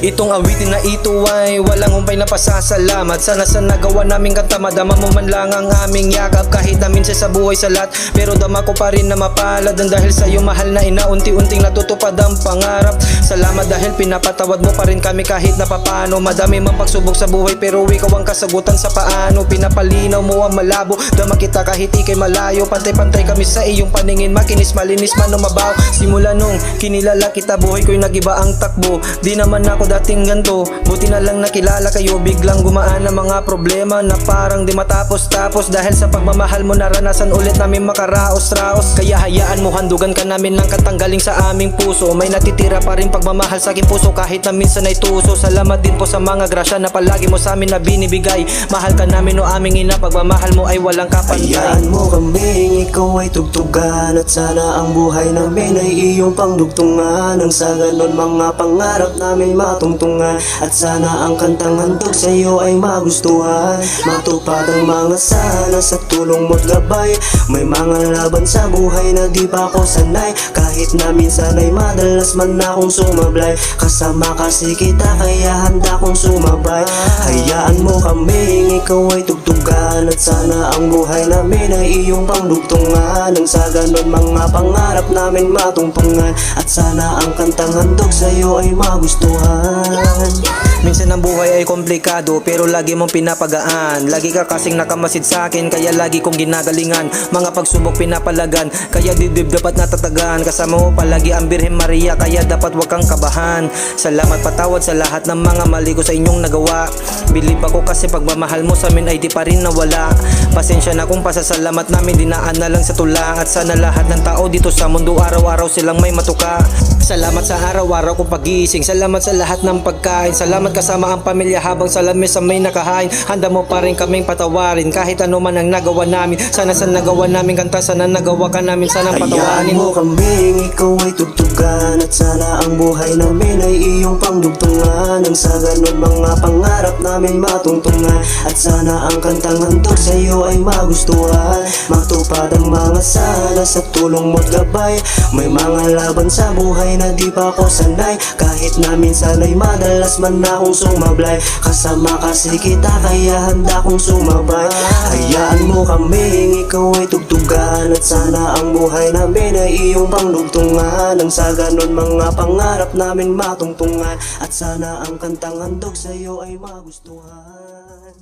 Itong awitin na ito ay walang humpay na pasasalamat. Sana sa nagawa naming kanta, madama mo man lang ang aming yakap. Kahit na minsan sa buhay salat, pero dama ko pa rin na mapalad. Ang dahil sa'yo mahal na ina, unti-unting natutupad ang pangarap. Salamat dahil pinapatawad mo pa rin kami kahit na papano. Madami mang pagsubok sa buhay pero ikaw ang kasagutan sa paano. Pinapalinaw mo ang malabo, dama kita kahit ikay malayo. Pantay-pantay kami sa iyong paningin, makinis malinis man o mabaw. Simula nung kinilala kita, buhay ko'y nagiba ang takbo. Di naman ako dating ganto, buti na lang nakilala kayo. Biglang gumaan ang mga problema na parang di matapos-tapos. Dahil sa pagmamahal mo naranasan ulit namin makaraos-raos. Kaya hayaan mo, handugan ka namin ng katanggaling sa aming puso. May natitira pa rin pagmamahal sa aking puso kahit na minsan ay tuso. Salamat din po sa mga grasya na palagi mo sa amin na binibigay. Mahal ka namin o aming ina, pagmamahal mo ay walang kapantay. Hayaan mo kaming ikaw ay tugtugan, at sana ang buhay namin ay iyong pangdugtungan. Nang sa ganon mga pangarap namin matungtungan, at sana ang kantang handog sa iyo ay magustuhan. Matupad ang mga sana sa tulong mo't gabay. May mga laban sa buhay na di pa ako sanay, kahit na minsan ay madalas man akong sumablay. Kasama kasi kita kaya handa kong sumabay. Hayaan mo kaming ikaw ay tugtugan, at sana ang buhay namin ay iyong pangdugtungan. Nang sa ganon mga pangarap namin matungtungan, at sana ang kantang handog sa iyo ay magustuhan. Minsan ang buhay ay komplikado pero lagi mong pinapagaan. Lagi ka kasing nakamasid sa akin kaya lagi kong ginagalingan. Mga pagsubok pinapalagan kaya dibdib dapat natatagan. Kasama mo palagi ang Birhen Maria kaya dapat wag kang kabahan. Salamat patawad sa lahat ng mga mali ko sa inyong nagawa. Bilib ako kasi pagmamahal mo sa amin ay di pa rin nawala. Pasensya na kung pasasalamat namin dinaan na lang sa tula. At sana lahat ng tao dito sa mundo araw-araw silang may matuka. Salamat sa araw-araw kong pagising. Salamat sa lahat ng pagkain. Salamat kasama ang pamilya habang sa lamesa may nakahain. Handa mo pa rin kaming patawarin kahit ano man ang nagawa namin. Sana sa nagawa namin kanta, sana nagawa ka namin, sana patawarin Hayaan mo kaming ikaw ay tugtugan, at sana ang buhay namin ay iyong pangdugtungan. Nang sa ganon mga pangarap namin matungtungan, at sana ang kantang handog sa iyo ay magustuhan. Matupad ang mga sana sa tulong mo't gabay. May mga laban sa buhay na di pa ako sanay, kahit na minsan ay madalas man akong sumablay. Kasama kasi kita kaya handa kong sumabay. Hayaan mo kaming ikaw ay tugtugan, at sana ang buhay namin ay iyong pangdugtungan. Nang sa ganon mga pangarap namin matungtungan, at sana ang kantang handog sa iyo ay magustuhan.